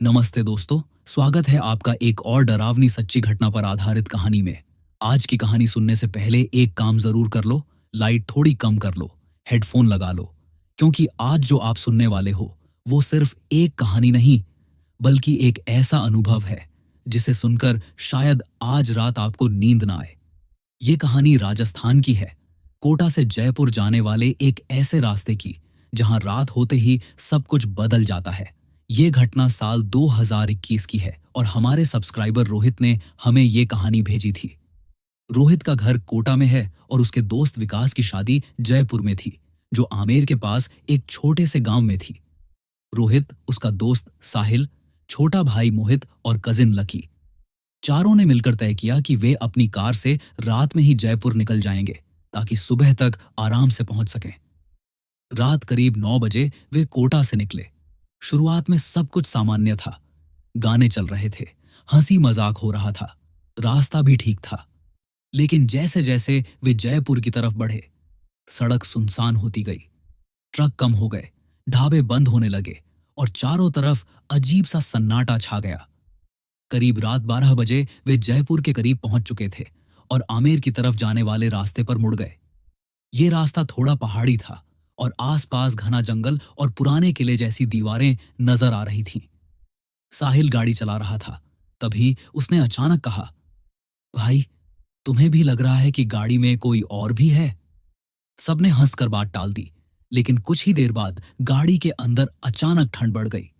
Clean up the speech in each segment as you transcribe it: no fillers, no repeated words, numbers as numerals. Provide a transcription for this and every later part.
नमस्ते दोस्तों, स्वागत है आपका एक और डरावनी सच्ची घटना पर आधारित कहानी में। आज की कहानी सुनने से पहले एक काम जरूर कर लो, लाइट थोड़ी कम कर लो, हेडफोन लगा लो, क्योंकि आज जो आप सुनने वाले हो वो सिर्फ एक कहानी नहीं, बल्कि एक ऐसा अनुभव है जिसे सुनकर शायद आज रात आपको नींद ना आए। ये कहानी राजस्थान की है, कोटा से जयपुर जाने वाले एक ऐसे रास्ते की जहां रात होते ही सब कुछ बदल जाता है। ये घटना साल 2021 की है और हमारे सब्सक्राइबर रोहित ने हमें ये कहानी भेजी थी। रोहित का घर कोटा में है और उसके दोस्त विकास की शादी जयपुर में थी, जो आमेर के पास एक छोटे से गांव में थी। रोहित, उसका दोस्त साहिल, छोटा भाई मोहित और कजिन लकी, चारों ने मिलकर तय किया कि वे अपनी कार से रात में ही जयपुर निकल जाएंगे ताकि सुबह तक आराम से पहुंच सकें। रात करीब 9 बजे वे कोटा से निकले। शुरुआत में सब कुछ सामान्य था, गाने चल रहे थे, हंसी मजाक हो रहा था, रास्ता भी ठीक था। लेकिन जैसे जैसे वे जयपुर की तरफ बढ़े, सड़क सुनसान होती गई, ट्रक कम हो गए, ढाबे बंद होने लगे और चारों तरफ अजीब सा सन्नाटा छा गया। करीब रात 12 बजे वे जयपुर के करीब पहुंच चुके थे और आमेर की तरफ जाने वाले रास्ते पर मुड़ गए। ये रास्ता थोड़ा पहाड़ी था और आसपास घना जंगल और पुराने किले जैसी दीवारें नजर आ रही थीं। साहिल गाड़ी चला रहा था, तभी उसने अचानक कहा, भाई, तुम्हें भी लग रहा है कि गाड़ी में कोई और भी है? सबने हंसकर बात टाल दी, लेकिन कुछ ही देर बाद गाड़ी के अंदर अचानक ठंड बढ़ गई।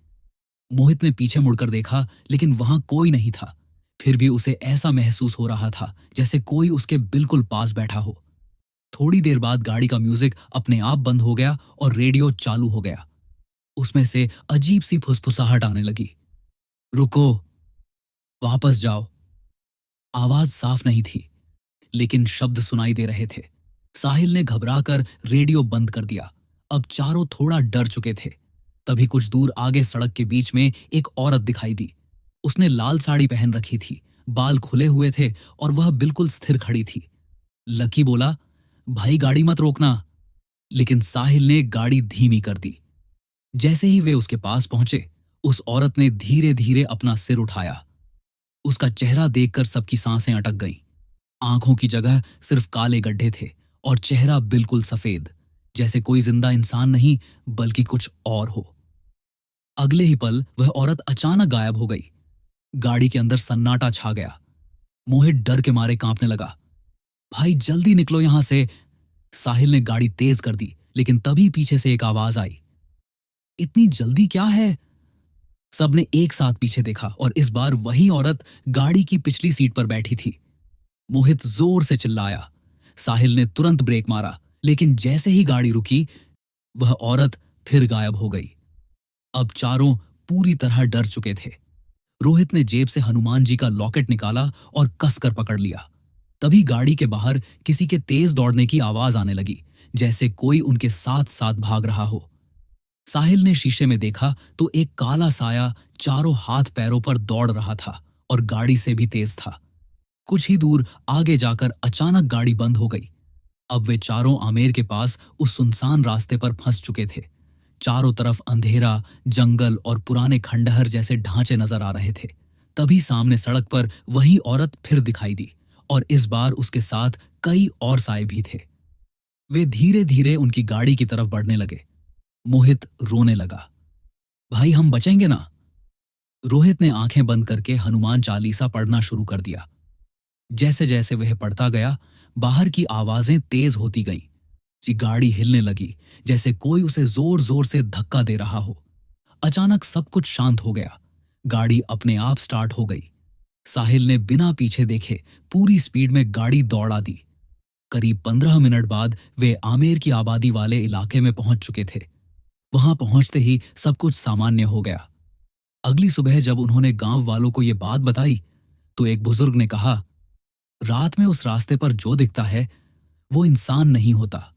मोहित ने पीछे मुड़कर देखा, लेकिन वहां कोई नहीं था। फिर भी उसे ऐसा महसूस हो रहा था जैसे कोई उसके बिल्कुल पास बैठा हो। थोड़ी देर बाद गाड़ी का म्यूजिक अपने आप बंद हो गया और रेडियो चालू हो गया। उसमें से अजीब सी फुसफुसाहट आने लगी। रुको, वापस जाओ। आवाज साफ नहीं थी, लेकिन शब्द सुनाई दे रहे थे। साहिल ने घबराकर रेडियो बंद कर दिया। अब चारों थोड़ा डर चुके थे। तभी कुछ दूर आगे सड़क के बीच में एक औरत दिखाई दी। उसने लाल साड़ी पहन रखी थी, बाल खुले हुए थे और वह बिल्कुल स्थिर खड़ी थी। लकी बोला, भाई गाड़ी मत रोकना। लेकिन साहिल ने गाड़ी धीमी कर दी। जैसे ही वे उसके पास पहुंचे, उस औरत ने धीरे धीरे अपना सिर उठाया। उसका चेहरा देखकर सबकी सांसें अटक गईं। आंखों की जगह सिर्फ काले गड्ढे थे और चेहरा बिल्कुल सफेद, जैसे कोई जिंदा इंसान नहीं बल्कि कुछ और हो। अगले ही पल वह औरत अचानक गायब हो गई। गाड़ी के अंदर सन्नाटा छा गया। मोहित डर के मारे कांपने लगा। भाई जल्दी निकलो यहां से। साहिल ने गाड़ी तेज कर दी, लेकिन तभी पीछे से एक आवाज आई, इतनी जल्दी क्या है? सबने एक साथ पीछे देखा और इस बार वही औरत गाड़ी की पिछली सीट पर बैठी थी। मोहित जोर से चिल्लाया। साहिल ने तुरंत ब्रेक मारा, लेकिन जैसे ही गाड़ी रुकी, वह औरत फिर गायब हो गई। अब चारों पूरी तरह डर चुके थे। रोहित ने जेब से हनुमान जी का लॉकेट निकाला और कसकर पकड़ लिया। तभी गाड़ी के बाहर किसी के तेज दौड़ने की आवाज आने लगी, जैसे कोई उनके साथ साथ भाग रहा हो। साहिल ने शीशे में देखा तो एक काला साया चारों हाथ पैरों पर दौड़ रहा था और गाड़ी से भी तेज था। कुछ ही दूर आगे जाकर अचानक गाड़ी बंद हो गई। अब वे चारों आमेर के पास उस सुनसान रास्ते पर फंस चुके थे। चारों तरफ अंधेरा, जंगल और पुराने खंडहर जैसे ढांचे नजर आ रहे थे। तभी सामने सड़क पर वही औरत फिर दिखाई दी और इस बार उसके साथ कई और साए भी थे। वे धीरे धीरे उनकी गाड़ी की तरफ बढ़ने लगे। मोहित रोने लगा, भाई हम बचेंगे ना? रोहित ने आंखें बंद करके हनुमान चालीसा पढ़ना शुरू कर दिया। जैसे जैसे वह पढ़ता गया, बाहर की आवाजें तेज होती गईं। जी गाड़ी हिलने लगी, जैसे कोई उसे जोर जोर से धक्का दे रहा हो। अचानक सब कुछ शांत हो गया। गाड़ी अपने आप स्टार्ट हो गई। साहिल ने बिना पीछे देखे पूरी स्पीड में गाड़ी दौड़ा दी। करीब 15 मिनट बाद वे आमेर की आबादी वाले इलाके में पहुंच चुके थे। वहां पहुंचते ही सब कुछ सामान्य हो गया। अगली सुबह जब उन्होंने गांव वालों को ये बात बताई, तो एक बुजुर्ग ने कहा, रात में उस रास्ते पर जो दिखता है वो इंसान नहीं होता।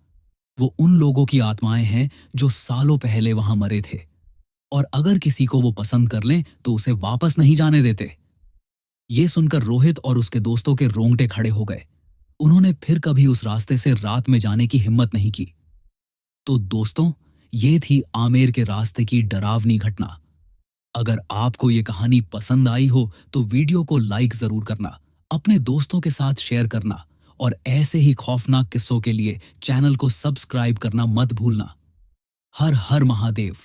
वो उन लोगों की आत्माएं हैं जो सालों पहले वहां मरे थे, और अगर किसी को वो पसंद कर लें तो उसे वापस नहीं जाने देते। ये सुनकर रोहित और उसके दोस्तों के रोंगटे खड़े हो गए। उन्होंने फिर कभी उस रास्ते से रात में जाने की हिम्मत नहीं की। तो दोस्तों, ये थी आमेर के रास्ते की डरावनी घटना। अगर आपको ये कहानी पसंद आई हो तो वीडियो को लाइक जरूर करना, अपने दोस्तों के साथ शेयर करना और ऐसे ही खौफनाक किस्सों के लिए चैनल को सब्सक्राइब करना मत भूलना। हर हर महादेव।